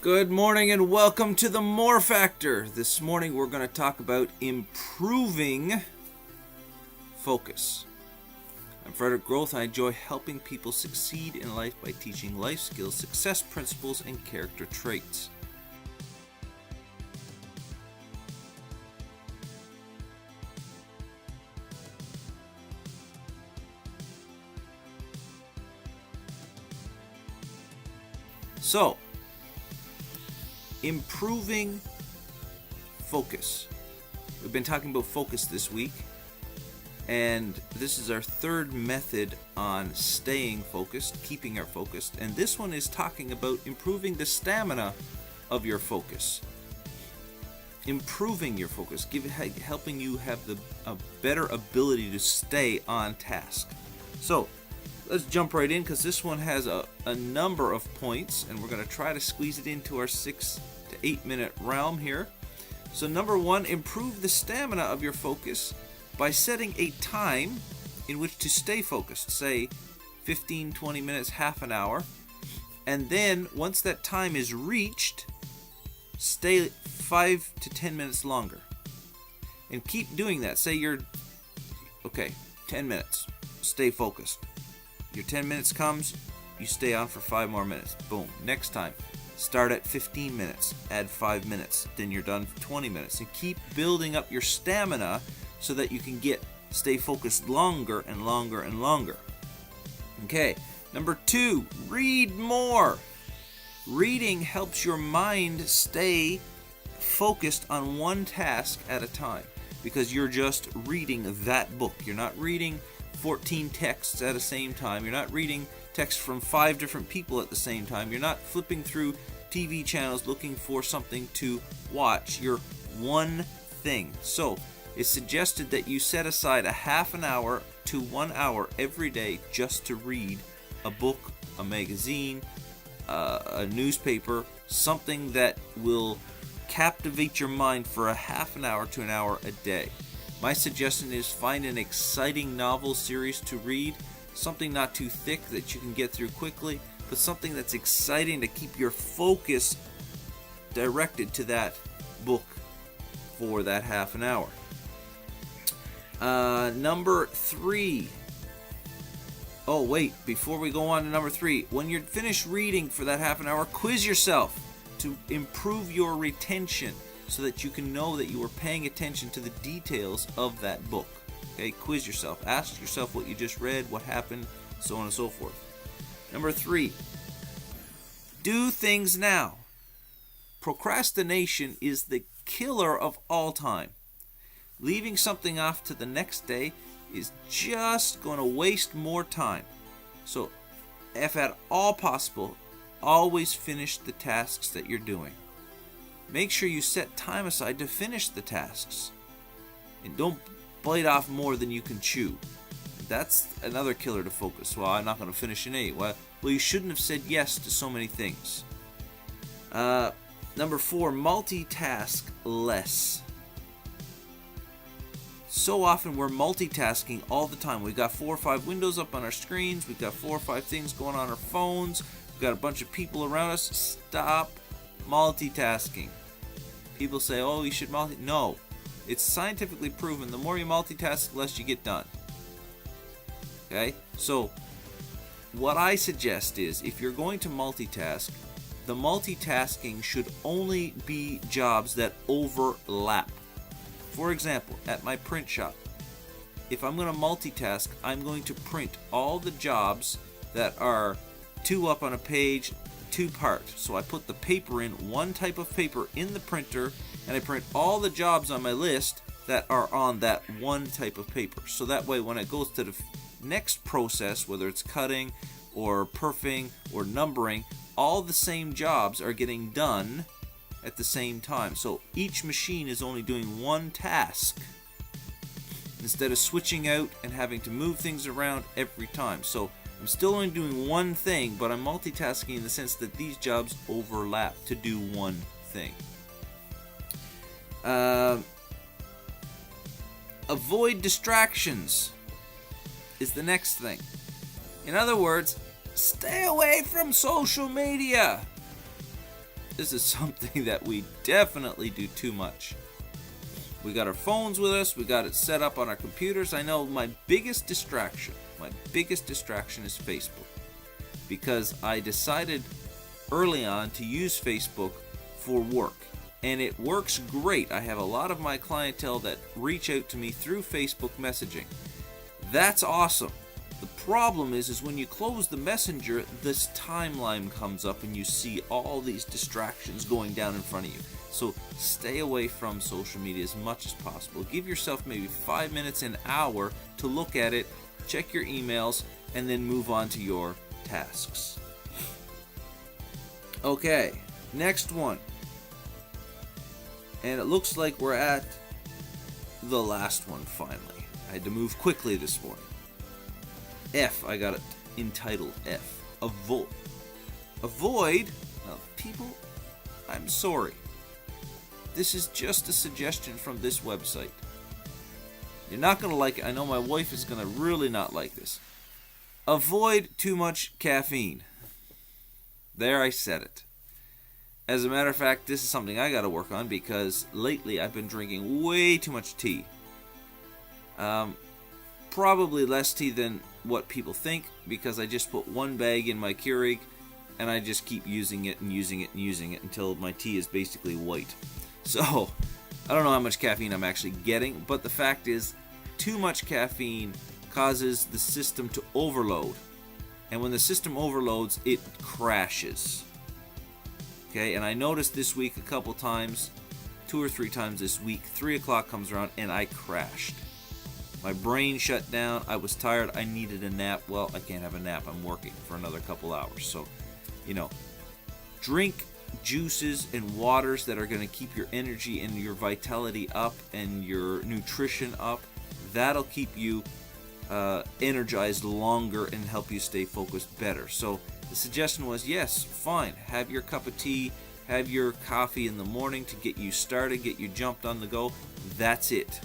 Good morning and welcome to the More Factor. This morning we're going to talk about improving focus. I'm Frederick Groth. I enjoy helping people succeed in life by teaching life skills, success principles, and character traits. So, improving focus. We've been talking about focus this week, and this is our third method on staying focused, keeping our focus, and this one is talking about improving the stamina of your focus. Improving your focus, helping you have a better ability to stay on task. So, let's jump right in because this one has a number of points, and we're going to try to squeeze it into our 6 to 8 minute realm here. So number one, improve the stamina of your focus by setting a time in which to stay focused, say 15, 20 minutes, half an hour. And then once that time is reached, stay 5 to 10 minutes longer. And keep doing that. Say you're, 10 minutes, stay focused. Your 10 minutes comes, you stay on for 5 more minutes. Boom. Next time, start at 15 minutes, add 5 minutes. Then you're done for 20 minutes. And keep building up your stamina so that you can stay focused longer and longer and longer. Okay. Number 2, read more. Reading helps your mind stay focused on one task at a time because you're just reading that book. You're not reading 14 texts at the same time. You're not reading texts from 5 different people at the same time. You're not flipping through TV channels looking for something to watch. You're one thing. So it's suggested that you set aside a half an hour to 1 hour every day just to read a book, a magazine, a newspaper, something that will captivate your mind for a half an hour to an hour a day. My suggestion is find an exciting novel series to read, something not too thick that you can get through quickly, but something that's exciting to keep your focus directed to that book for that half an hour. Number 3. Oh, wait, before we go on to number 3, when you're finished reading for that half an hour, quiz yourself to improve your retention, so that you can know that you are paying attention to the details of that book. Okay, quiz yourself. Ask yourself what you just read, what happened, so on and so forth. Number 3, do things now. Procrastination is the killer of all time. Leaving something off to the next day is just going to waste more time. So, if at all possible, always finish the tasks that you're doing. Make sure you set time aside to finish the tasks. And don't bite off more than you can chew. That's another killer to focus. Well, I'm not going to finish an 8. Well, you shouldn't have said yes to so many things. Number 4, multitask less. So often we're multitasking all the time. We've got 4 or 5 windows up on our screens. We've got 4 or 5 things going on our phones. We've got a bunch of people around us. Stop multitasking. People say, oh, you should multitask. No. It's scientifically proven the more you multitask, the less you get done. Okay? So, what I suggest is, if you're going to multitask, the multitasking should only be jobs that overlap. For example, at my print shop, if I'm going to multitask, I'm going to print all the jobs that are 2 up on a page, 2 part. So I put the paper in, one type of paper in the printer, and I print all the jobs on my list that are on that one type of paper. So that way when it goes to the next process, whether it's cutting or perfing or numbering, all the same jobs are getting done at the same time. So each machine is only doing one task instead of switching out and having to move things around every time. So I'm still only doing one thing, but I'm multitasking in the sense that these jobs overlap to do one thing. Avoid distractions is the next thing. In other words, stay away from social media. This is something that we definitely do too much. We got our phones with us, we got it set up on our computers. I know my biggest distraction is Facebook, because I decided early on to use Facebook for work, and it works great. I have a lot of my clientele that reach out to me through Facebook messaging. That's awesome. The problem is when you close the messenger, this timeline comes up and you see all these distractions going down in front of you. So stay away from social media as much as possible. Give yourself maybe 5 minutes, an hour to look at it, check your emails, and then move on to your tasks. Okay, next one. And it looks like we're at the last one finally. I had to move quickly this morning. F, I got it entitled F. Avoid. Avoid? Now, people, I'm sorry. This is just a suggestion from this website. You're not going to like it. I know my wife is going to really not like this. Avoid too much caffeine. There, I said it. As a matter of fact, this is something I got to work on, because lately I've been drinking way too much tea. Probably less tea than what people think, because I just put one bag in my Keurig and I just keep using it and using it and using it until my tea is basically white. So, I don't know how much caffeine I'm actually getting, but the fact is, too much caffeine causes the system to overload. And when the system overloads, it crashes. Okay, and I noticed this week a couple times, 2 or 3 times this week, 3 o'clock comes around and I crashed. My brain shut down, I was tired, I needed a nap. Well, I can't have a nap, I'm working for another couple hours. So, drink juices and waters that are going to keep your energy and your vitality up and your nutrition up. That'll keep you energized longer and help you stay focused better. So the suggestion was, yes, fine, have your cup of tea, have your coffee in the morning to get you started, get you jumped on the go. That's it.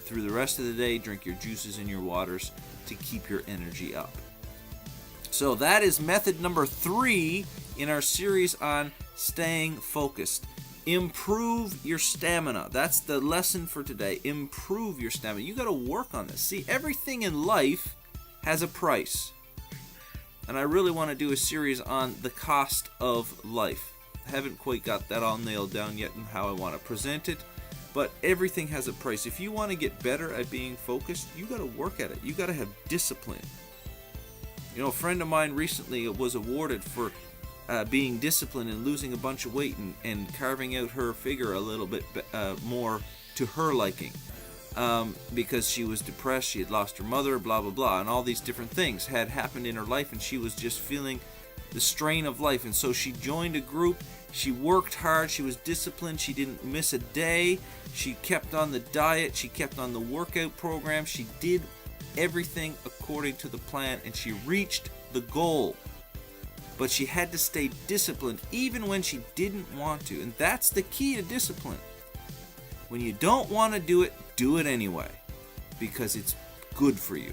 Through the rest of the day, drink your juices and your waters to keep your energy up. So that is method number 3 in our series on staying focused. Improve your stamina. That's the lesson for today. Improve your stamina. You got to work on this. See, everything in life has a price. And I really want to do a series on the cost of life. I haven't quite got that all nailed down yet and how I want to present it. But everything has a price. If you want to get better at being focused, you got to work at it. You got to have discipline. A friend of mine recently was awarded for being disciplined and losing a bunch of weight and carving out her figure a little bit more to her liking, because she was depressed, she had lost her mother, blah, blah, blah, and all these different things had happened in her life, and she was just feeling the strain of life. And so she joined a group. She worked hard, she was disciplined, she didn't miss a day, she kept on the diet, she kept on the workout program, she did everything according to the plan, and she reached the goal. But she had to stay disciplined even when she didn't want to. And that's the key to discipline. When you don't want to do it anyway, because it's good for you.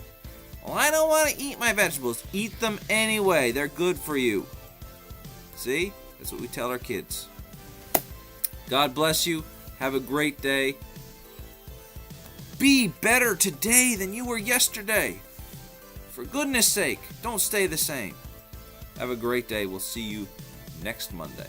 Well, I don't want to eat my vegetables. Eat them anyway. They're good for you. See? That's what we tell our kids. God bless you. Have a great day. Be better today than you were yesterday. For goodness sake, don't stay the same. Have a great day. We'll see you next Monday.